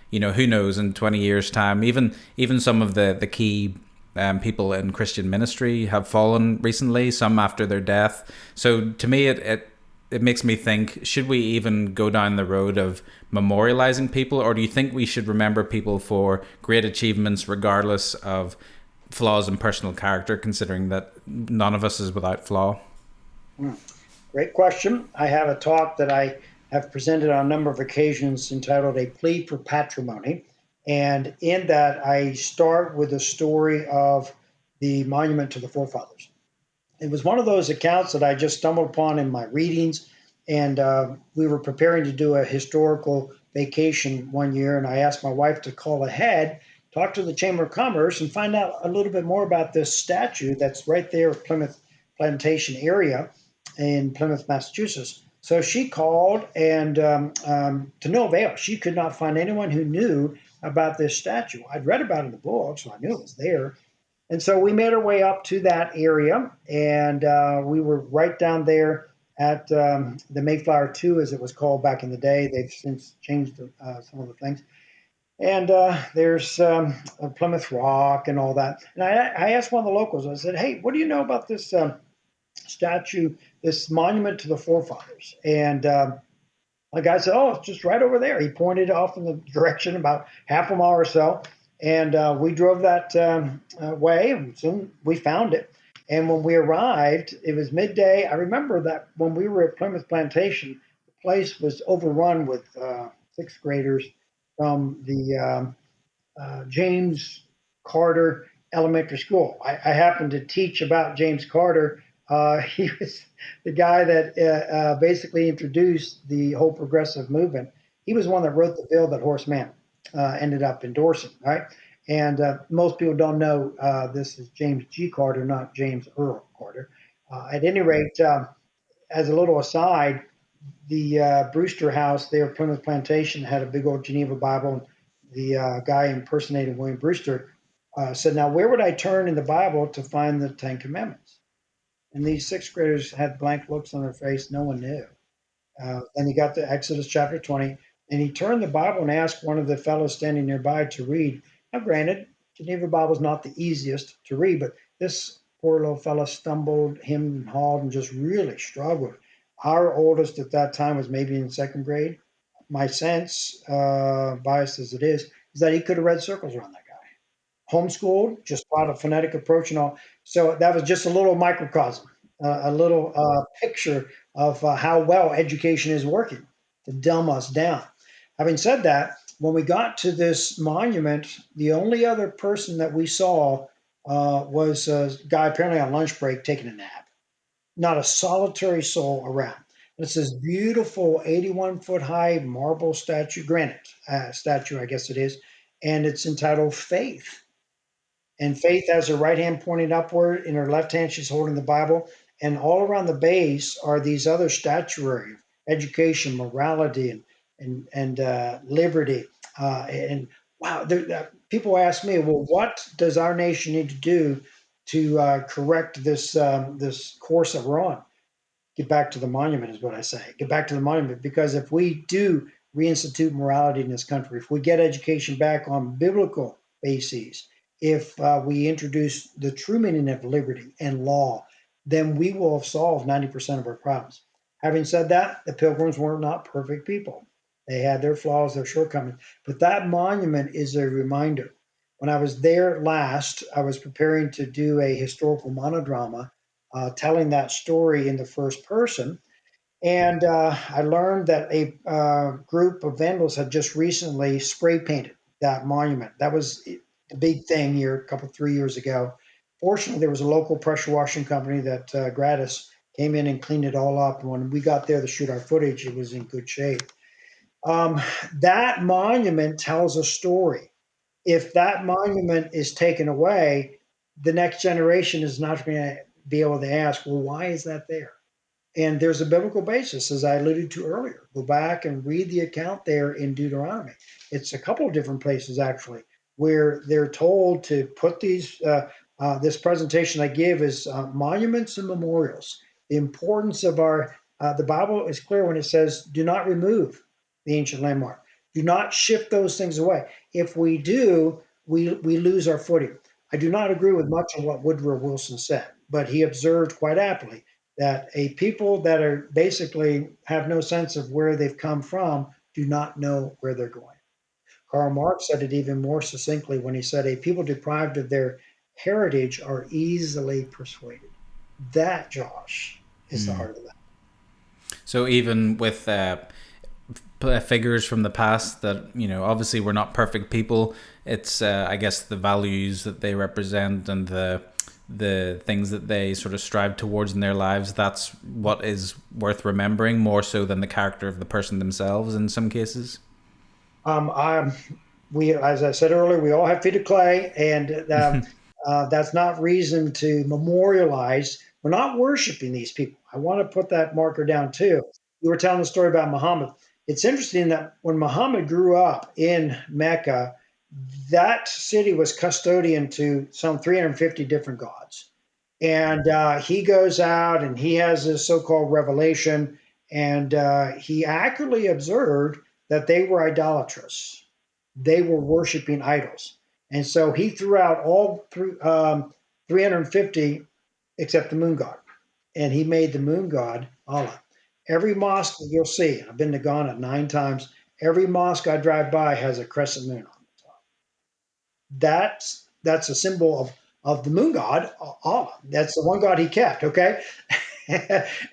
Speaker 2: who knows, in 20 years' time, even some of the key people in Christian ministry have fallen recently, some after their death. So to me, it makes me think, should we even go down the road of memorializing people, or do you think we should remember people for great achievements regardless of flaws in personal character, considering that none of us is without flaw?
Speaker 1: Hmm. Great question. I have a talk that I have presented on a number of occasions entitled A Plea for Patrimony. And in that, I start with the story of the monument to the forefathers. It was one of those accounts that I just stumbled upon in my readings. And we were preparing to do a historical vacation one year. And I asked my wife to call ahead, talk to the Chamber of Commerce, and find out a little bit more about this statue that's right there at Plymouth Plantation area in Plymouth, Massachusetts. So she called, and to no avail. She could not find anyone who knew about this statue. I'd read about it in the book, so I knew it was there. And so we made our way up to that area, and we were right down there at the Mayflower 2, as it was called back in the day. They've since changed some of the things. And there's Plymouth Rock and all that. And I asked one of the locals, I said, hey, what do you know about this statue, this monument to the forefathers? And the guy said, oh, it's just right over there. He pointed off in the direction about half a mile or so. And we drove that way, and soon we found it. And when we arrived, it was midday. I remember that when we were at Plymouth Plantation, the place was overrun with sixth graders from the James Carter Elementary School. I happened to teach about James Carter. He was the guy that basically introduced the whole progressive movement. He was one that wrote the bill that Horace Mann ended up endorsing, right? And most people don't know this is James G. Carter, not James Earl Carter. At any rate, as a little aside, the Brewster House there, Plymouth Plantation, had a big old Geneva Bible. The guy impersonating William Brewster said, now, where would I turn in the Bible to find the Ten Commandments? And these sixth graders had blank looks on their face. No one knew. Then he got to Exodus chapter 20, and he turned the Bible and asked one of the fellows standing nearby to read. Now, granted, Geneva Bible is not the easiest to read, but this poor little fellow stumbled, hemmed and hawed, and just really struggled. Our oldest at that time was maybe in second grade. My sense, biased as it is that he could have read circles around that guy. Homeschooled, just taught a phonetic approach and all. So that was just a little microcosm, a little picture of how well education is working to dumb us down. Having said that, when we got to this monument, the only other person that we saw was a guy apparently on lunch break taking a nap. Not a solitary soul around. It's this beautiful 81-foot high marble statue, granite statue, I guess it is, and it's entitled Faith. And Faith has her right hand pointing upward. In her left hand, she's holding the Bible. And all around the base are these other statuary, education, morality, and liberty. And wow, people ask me, well, what does our nation need to do to correct this course that we're on? Get back to the monument is what I say. Get back to the monument, because if we do reinstitute morality in this country, if we get education back on biblical bases, if we introduce the true meaning of liberty and law, then we will have solved 90% of our problems. Having said that, the Pilgrims were not perfect people. They had their flaws, their shortcomings. But that monument is a reminder. When I was there last, I was preparing to do a historical monodrama telling that story in the first person. And I learned that a group of vandals had just recently spray painted that monument. That was the big thing here a couple, 3 years ago. Fortunately, there was a local pressure washing company that gratis came in and cleaned it all up. And when we got there to shoot our footage, it was in good shape. Um, that monument tells a story. If that monument is taken away, the next generation is not going to be able to ask, well, why is that there? And there's a biblical basis, as I alluded to earlier. Go back and read the account there in Deuteronomy. It's a couple of different places, actually. where they're told to put this presentation I give is monuments and memorials. The importance of the Bible is clear when it says, do not remove the ancient landmark. Do not shift those things away. If we do, we lose our footing. I do not agree with much of what Woodrow Wilson said, but he observed quite aptly that a people that are basically have no sense of where they've come from do not know where they're going. Karl Marx said it even more succinctly when he said, a people deprived of their heritage are easily persuaded. That, Josh, is the heart of that.
Speaker 2: So even with figures from the past that obviously we're not perfect people, it's I guess the values that they represent and the things that they sort of strive towards in their lives, that's what is worth remembering more so than the character of the person themselves in some cases.
Speaker 1: Um, we, as I said earlier, we all have feet of clay, and that's not reason to memorialize. We're not worshiping these people. I want to put that marker down too. You were telling the story about Muhammad. It's interesting that when Muhammad grew up in Mecca, that city was custodian to some 350 different gods. And he goes out and he has this so called revelation, and he accurately observed that they were idolatrous. They were worshiping idols. And so he threw out all 350 except the moon god. And he made the moon god Allah. Every mosque that you'll see, I've been to Ghana 9 times, every mosque I drive by has a crescent moon on it. That's a symbol of the moon god Allah. That's the one god he kept. Okay.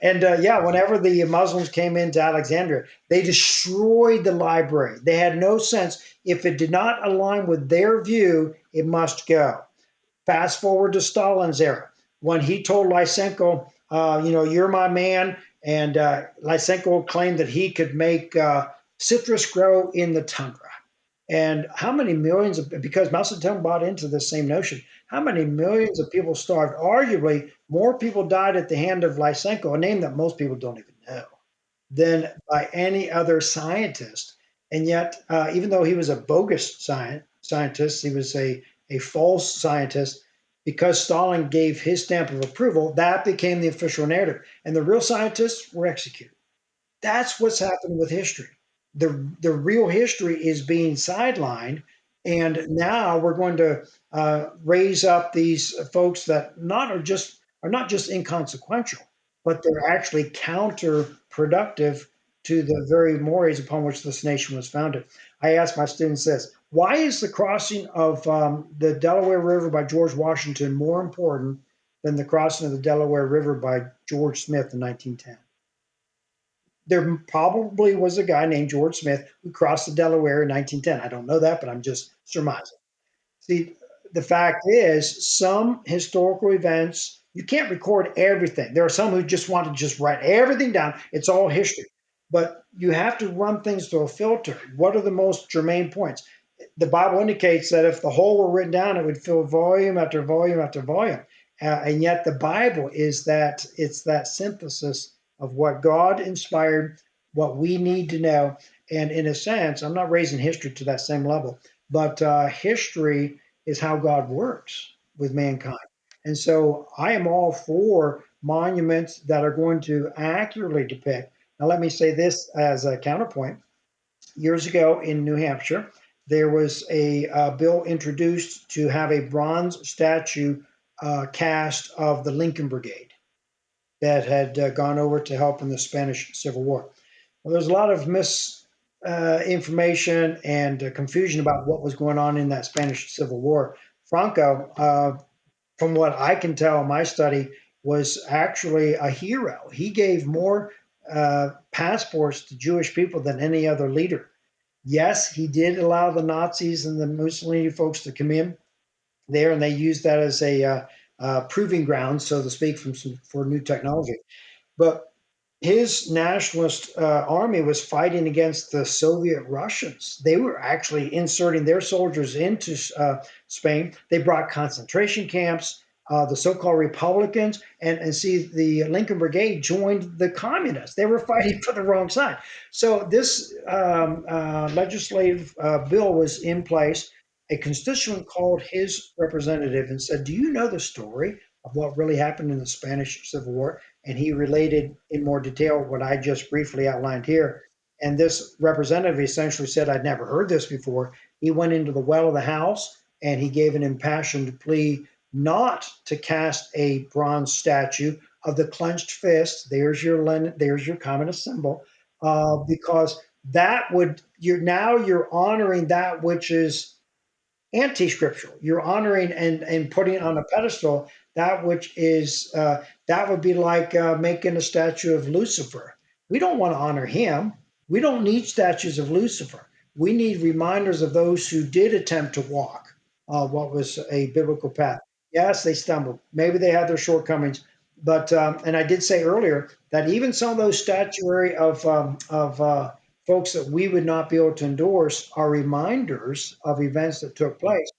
Speaker 1: And yeah, whenever the Muslims came into Alexandria, they destroyed the library. They had no sense. If it did not align with their view, it must go. Fast forward to Stalin's era, when he told Lysenko, you're my man, and Lysenko claimed that he could make citrus grow in the tundra. And how many millions of, because Mao Zedong bought into the same notion, how many millions of people starved? Arguably, more people died at the hand of Lysenko, a name that most people don't even know, than by any other scientist. And yet, even though he was a bogus scientist, he was a false scientist, because Stalin gave his stamp of approval, that became the official narrative. And the real scientists were executed. That's what's happening with history. The real history is being sidelined, and now we're going to raise up these folks that not are not just inconsequential, but they're actually counterproductive to the very mores upon which this nation was founded. I ask my students this: why is the crossing of the Delaware River by George Washington more important than the crossing of the Delaware River by George Smith in 1910? There probably was a guy named George Smith who crossed the Delaware in 1910. I don't know that, but I'm just surmising. See, the fact is, some historical events, you can't record everything. There are some who just want to just write everything down. It's all history. But you have to run things through a filter. What are the most germane points? The Bible indicates that if the whole were written down, it would fill volume after volume after volume. And yet the Bible is that it's that synthesis of what God inspired, what we need to know. And in a sense, I'm not raising history to that same level, but history is how God works with mankind. And so I am all for monuments that are going to accurately depict. Now, let me say this as a counterpoint. Years ago in New Hampshire, there was a bill introduced to have a bronze statue cast of the Lincoln Brigade that had gone over to help in the Spanish Civil War. Well, there's a lot of misinformation and confusion about what was going on in that Spanish Civil War. Franco, from what I can tell in my study, was actually a hero. He gave more passports to Jewish people than any other leader. Yes, he did allow the Nazis and the Mussolini folks to come in there, and they used that as a proving ground, so to speak, for new technology. But his nationalist army was fighting against the Soviet Russians. They were actually inserting their soldiers into Spain. They brought concentration camps. The so-called Republicans and see the Lincoln Brigade joined the communists. They were fighting for the wrong side. So this legislative bill was in place. A constituent called his representative and said, "Do you know the story of what really happened in the Spanish Civil War?" And he related in more detail what I just briefly outlined here. And this representative essentially said, "I'd never heard this before." He went into the well of the House and he gave an impassioned plea not to cast a bronze statue of the clenched fist. There's your communist symbol, because that would you're honoring that which is anti-scriptural. You're honoring and putting on a pedestal that which is that would be like making a statue of Lucifer. We don't want to honor him. We don't need statues of Lucifer. We need reminders of those who did attempt to walk what was a biblical path. Yes, they stumbled. Maybe they had their shortcomings, but and I did say earlier that even some of those statuary of folks that we would not be able to endorse are reminders of events that took place.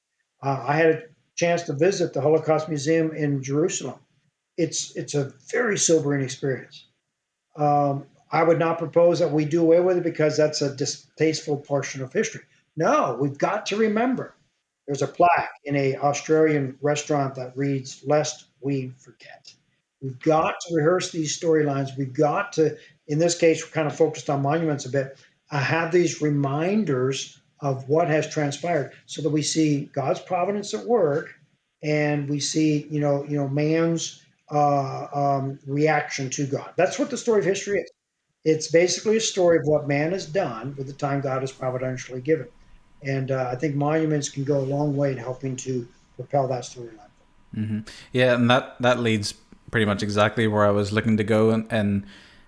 Speaker 1: I had a chance to visit the Holocaust Museum in Jerusalem. It's a very sobering experience. I would not propose that we do away with it because that's a distasteful portion of history. No, we've got to remember. There's a plaque in a Australian restaurant that reads, "Lest we forget." We've got to rehearse these storylines. We've got to, in this case, we're kind of focused on monuments a bit, have these reminders of what has transpired so that we see God's providence at work and we see, man's reaction to God. That's what the story of history is. It's basically a story of what man has done with the time God has providentially given. And I think monuments can go a long way in helping to propel that storyline.
Speaker 2: Yeah, and that leads pretty much exactly where I was looking to go, and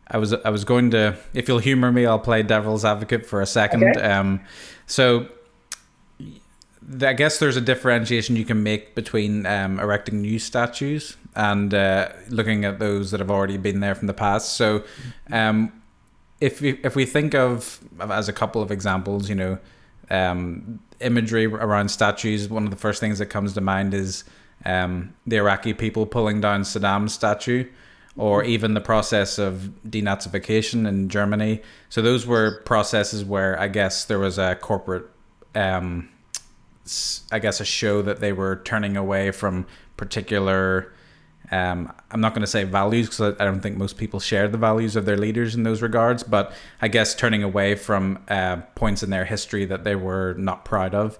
Speaker 2: I was going to, if you'll humor me, I'll play devil's advocate for a second.
Speaker 1: Okay.
Speaker 2: So I guess there's a differentiation you can make between erecting new statues and looking at those that have already been there from the past. So if we think of as a couple of examples, imagery around statues, one of the first things that comes to mind is the Iraqi people pulling down Saddam's statue, or even the process of denazification in Germany. So those were processes where I guess there was a corporate, I guess, a show that they were turning away from particular, I'm not going to say values because I don't think most people share the values of their leaders in those regards, but I guess turning away from points in their history that they were not proud of.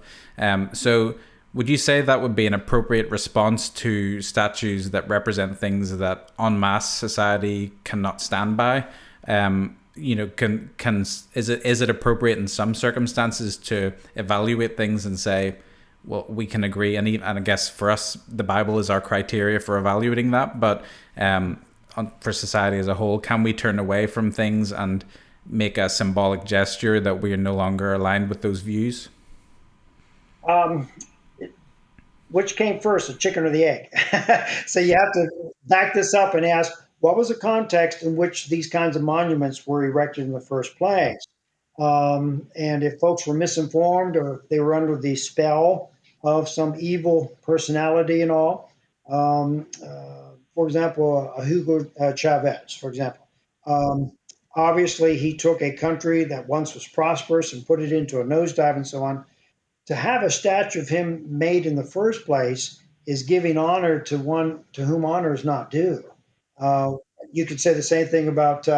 Speaker 2: So would you say that would be an appropriate response to statues that represent things that en masse society cannot stand by? Is it appropriate in some circumstances to evaluate things and say, well, we can agree, and I guess for us, the Bible is our criteria for evaluating that. But for society as a whole, can we turn away from things and make a symbolic gesture that we are no longer aligned with those views?
Speaker 1: Um, which came first, the chicken or the egg? So you have to back this up and ask, what was the context in which these kinds of monuments were erected in the first place? And if folks were misinformed or if they were under the spell of some evil personality and all, for example, Hugo Chavez, for example, obviously he took a country that once was prosperous and put it into a nosedive and so on. To have a statue of him made in the first place is giving honor to one to whom honor is not due. Uh, you could say the same thing about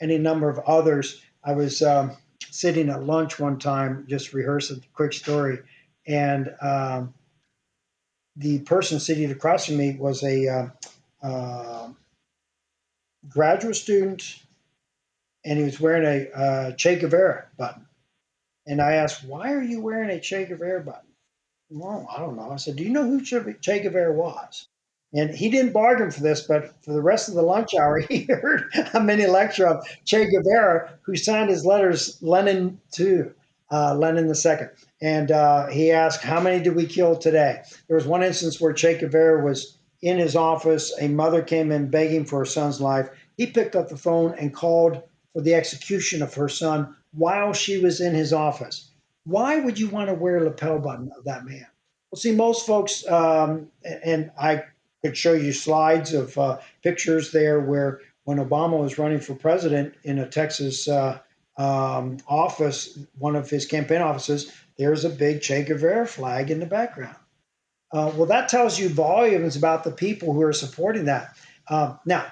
Speaker 1: any number of others. I was sitting at lunch one time, just rehearsing a quick story, and the person sitting across from me was a graduate student, and he was wearing a Che Guevara button. And I asked, "Why are you wearing a Che Guevara button?" "Well, I don't know." I said, "Do you know who Che Guevara was?" And he didn't bargain for this, but for the rest of the lunch hour, he heard a mini lecture of Che Guevara, who signed his letters Lenin to Lenin the second. And he asked, "How many did we kill today?" There was one instance where Che Guevara was in his office. A mother came in begging for her son's life. He picked up the phone and called for the execution of her son while she was in his office. Why would you want to wear a lapel button of that man? Well, see, most folks, and I could show you slides of pictures there where when Obama was running for president in a Texas office, one of his campaign offices, there's a big Che Guevara flag in the background. Well, that tells you volumes about the people who are supporting that. Now,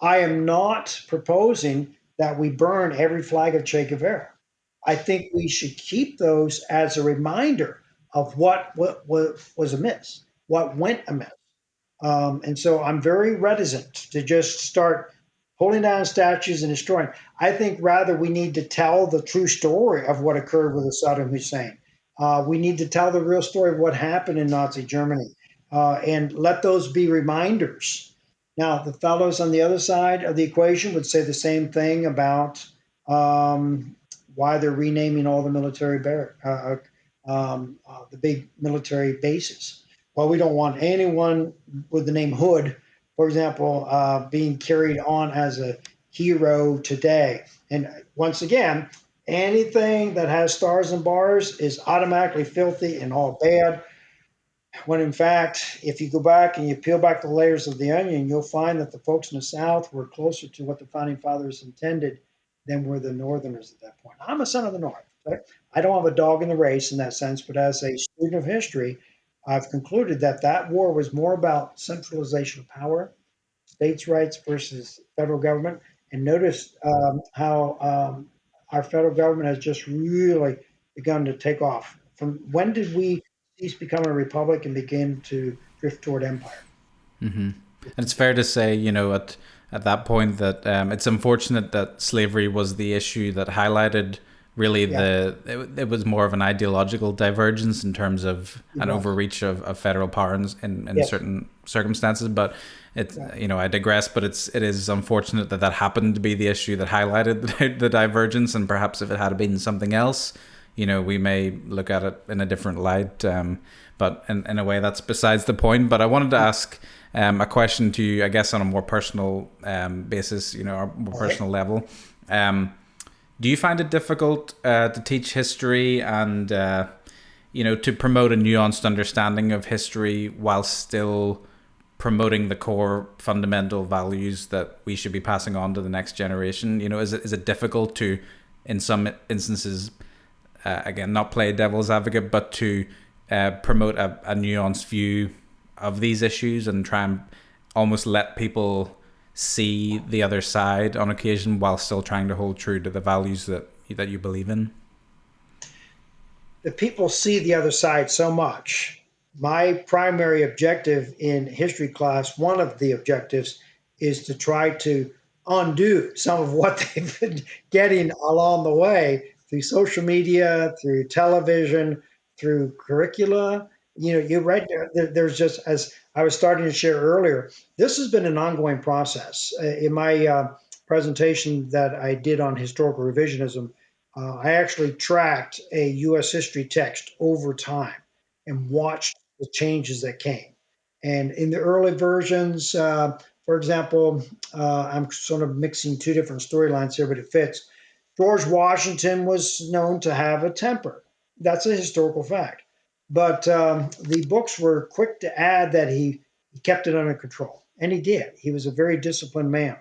Speaker 1: I am not proposing that we burn every flag of Che Guevara. I think we should keep those as a reminder of what was amiss, what went amiss. And so I'm very reticent to just start pulling down statues and destroying. I think rather we need to tell the true story of what occurred with Saddam Hussein. We need to tell the real story of what happened in Nazi Germany and let those be reminders. Now, the fellows on the other side of the equation would say the same thing about why they're renaming all the the big military bases. Well, we don't want anyone with the name Hood, for example, being carried on as a hero today. And once again, anything that has stars and bars is automatically filthy and all bad. When in fact, if you go back and you peel back the layers of the onion, you'll find that the folks in the South were closer to what the founding fathers intended than were the Northerners at that point. I'm a son of the North. Right? I don't have a dog in the race in that sense, but as a student of history, I've concluded that that war was more about centralization of power, states' rights versus federal government. And notice how our federal government has just really begun to take off. From when did we cease becoming a republic and begin to drift toward empire?
Speaker 2: And it's fair to say, at that point that it's unfortunate that slavery was the issue that highlighted really
Speaker 1: Yeah,
Speaker 2: it was more of an ideological divergence in terms of
Speaker 1: it
Speaker 2: an
Speaker 1: was.
Speaker 2: overreach of federal power in
Speaker 1: Yes.
Speaker 2: certain circumstances. But it's,
Speaker 1: Yeah.
Speaker 2: I digress. But it is unfortunate that that happened to be the issue that highlighted the divergence. And perhaps if it had been something else, we may look at it in a different light. But in a way, that's besides the point. But I wanted to ask a question to you, I guess, on a more personal basis, or more
Speaker 1: All right.
Speaker 2: personal level. Do you find it difficult to teach history and, to promote a nuanced understanding of history while still promoting the core fundamental values that we should be passing on to the next generation? Is it difficult to, in some instances, again, not play devil's advocate, but to promote a nuanced view of these issues and try and almost let people see the other side on occasion while still trying to hold true to the values that you believe in?
Speaker 1: The people see the other side so much. My primary objective in history class, one of the objectives, is to try to undo some of what they've been getting along the way through social media, through television, through curricula. You're right there's just, as I was starting to share earlier, this has been an ongoing process. In my presentation that I did on historical revisionism, I actually tracked a U.S. history text over time and watched the changes that came. And in the early versions, for example, I'm sort of mixing two different storylines here, but it fits. George Washington was known to have a temper. That's a historical fact. But the books were quick to add that he kept it under control. And he did. He was a very disciplined man.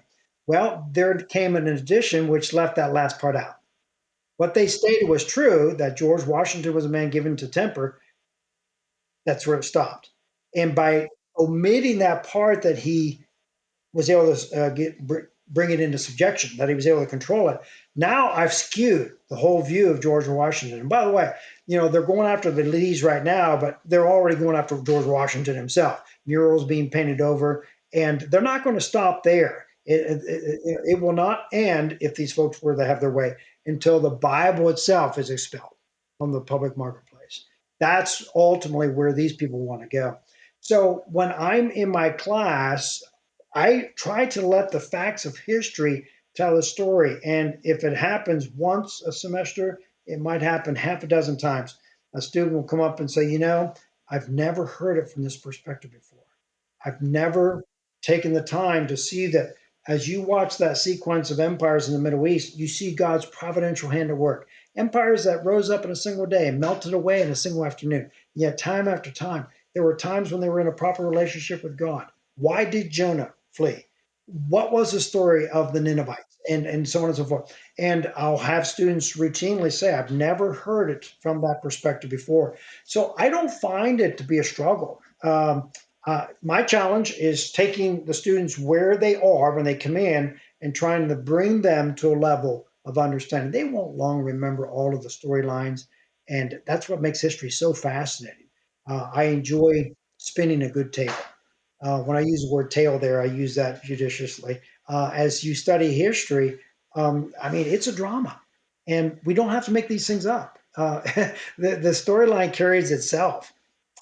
Speaker 1: Well, there came an addition which left that last part out. What they stated was true, that George Washington was a man given to temper. That's where it stopped. And by omitting that part that he was able to bring it into subjection, that he was able to control it, now I've skewed the whole view of George Washington. And by the way, they're going after the Lees right now, but they're already going after George Washington himself. Murals being painted over, and they're not going to stop there. It will not end, if these folks were to have their way, until the Bible itself is expelled from the public marketplace. That's ultimately where these people want to go. So when I'm in my class, I try to let the facts of history tell the story. And if it happens once a semester, it might happen half a dozen times. A student will come up and say, I've never heard it from this perspective before. I've never taken the time to see that as you watch that sequence of empires in the Middle East, you see God's providential hand at work. Empires that rose up in a single day and melted away in a single afternoon. Yet, time after time, there were times when they were in a proper relationship with God. Why did Jonah flee? what was the story of the Ninevites, and so on and so forth. And I'll have students routinely say, I've never heard it from that perspective before. So I don't find it to be a struggle. My challenge is taking the students where they are when they come in and trying to bring them to a level of understanding. They won't long remember all of the storylines, and that's what makes history so fascinating. I enjoy spinning a good tale. When I use the word tale there, I use that judiciously. As you study history, I mean, it's a drama, and we don't have to make these things up. The storyline carries itself.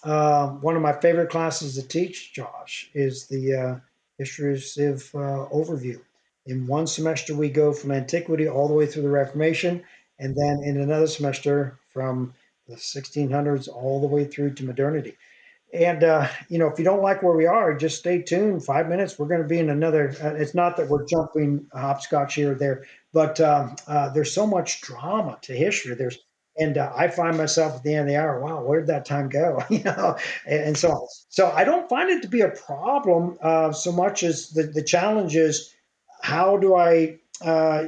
Speaker 1: One of my favorite classes to teach, Josh, is the histories overview. In one semester, we go from antiquity all the way through the Reformation, and then in another semester from the 1600s all the way through to modernity. And if you don't like where we are, just stay tuned. 5 minutes, we're going to be in another. It's not that we're jumping hopscotch here or there, but there's so much drama to history. And I find myself at the end of the hour, wow, where did that time go? And so on. So I don't find it to be a problem so much as the challenge is how do I,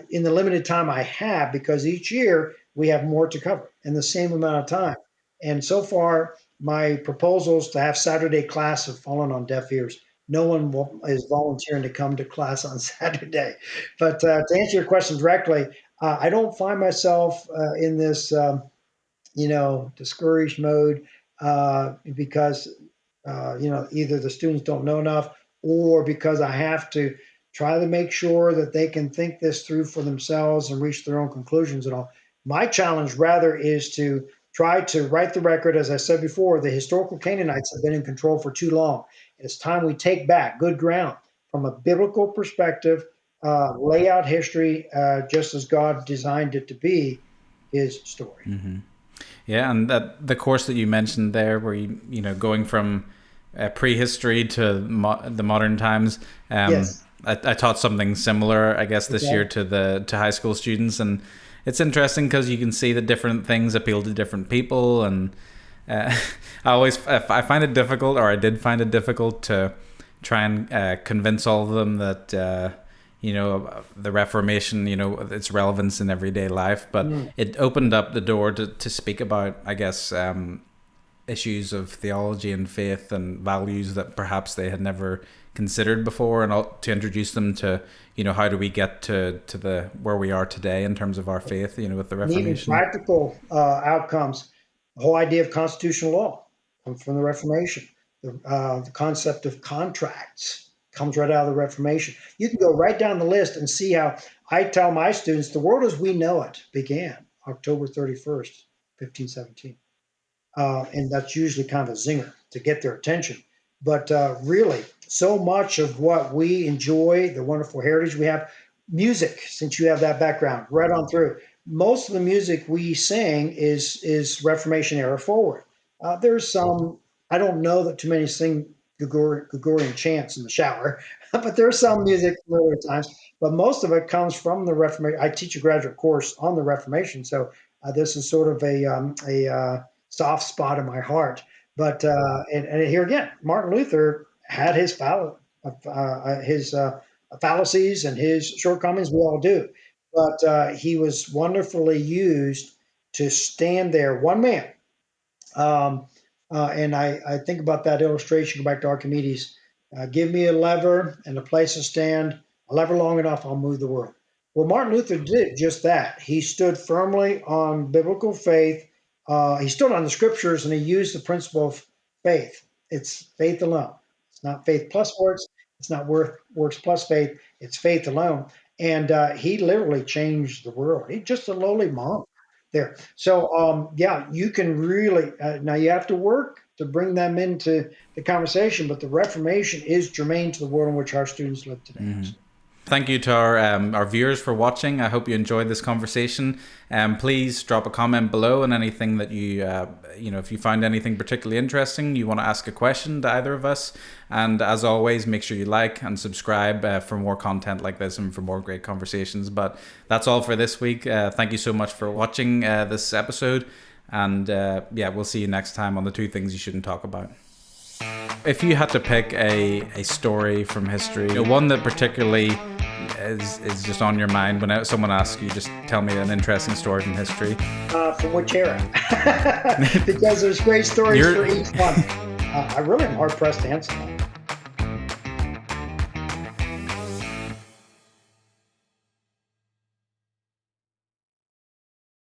Speaker 1: in the limited time I have, because each year we have more to cover in the same amount of time. And so far, my proposals to have Saturday class have fallen on deaf ears. No one is volunteering to come to class on Saturday. But to answer your question directly, I don't find myself in this, discouraged mode because, either the students don't know enough or because I have to try to make sure that they can think this through for themselves and reach their own conclusions and all. My challenge rather is to try to write the record. As I said before, the historical Canaanites have been in control for too long. It's time we take back good ground from a biblical perspective, lay out history just as God designed it to be, his story.
Speaker 2: Mm-hmm. Yeah, and that the course that you mentioned there, where going from prehistory to the modern times.
Speaker 1: Yes.
Speaker 2: I taught something similar, I guess, this year
Speaker 1: Okay.
Speaker 2: to high school students, and it's interesting because you can see that different things appeal to different people, and uh, I find it difficult, or I did find it difficult to try and convince all of them that the Reformation, its relevance in everyday life, but
Speaker 1: Mm.
Speaker 2: it opened up the door to speak about, I guess, issues of theology and faith and values that perhaps they had never considered before, and to introduce them to how do we get to the where we are today in terms of our faith, with the
Speaker 1: And even
Speaker 2: Reformation.
Speaker 1: practical outcomes. The whole idea of constitutional law comes from the Reformation. The concept of contracts comes right out of the Reformation. You can go right down the list and see how I tell my students the world as we know it began October 31st, 1517. And that's usually kind of a zinger to get their attention. But really, so much of what we enjoy, the wonderful heritage we have, music, since you have that background, right on through. Most of the music we sing is Reformation era forward. There's some, I don't know that too many sing Gregorian chants in the shower, but there's some music from earlier times. But most of it comes from the Reformation. I teach a graduate course on the Reformation, so this is sort of a soft spot in my heart. But and here again, Martin Luther had his fallacies and his shortcomings. We all do, but he was wonderfully used to stand there, one man. Um, and I think about that illustration. Go back to Archimedes. Give me a lever and a place to stand. A lever long enough, I'll move the world. Well, Martin Luther did just that. He stood firmly on biblical faith. He stood on the scriptures, and he used the principle of faith. It's faith alone. It's not faith plus works. It's not works plus faith. It's faith alone. And he literally changed the world. He's just a lowly monk there. So, yeah, you can really, now you have to work to bring them into the conversation, but the Reformation is germane to the world in which our students live today.
Speaker 2: Mm-hmm. Thank you to our viewers for watching. I hope you enjoyed this conversation. Please drop a comment below on anything that if you find anything particularly interesting, you want to ask a question to either of us. And as always, make sure you like and subscribe for more content like this and for more great conversations. But that's all for this week. Thank you so much for watching this episode. And we'll see you next time on the two things you shouldn't talk about. If you had to pick a story from history, one that particularly is just on your mind when someone asks you, just tell me an interesting story from history.
Speaker 1: From which era? Because there's great stories for each one. I really am hard pressed to answer that.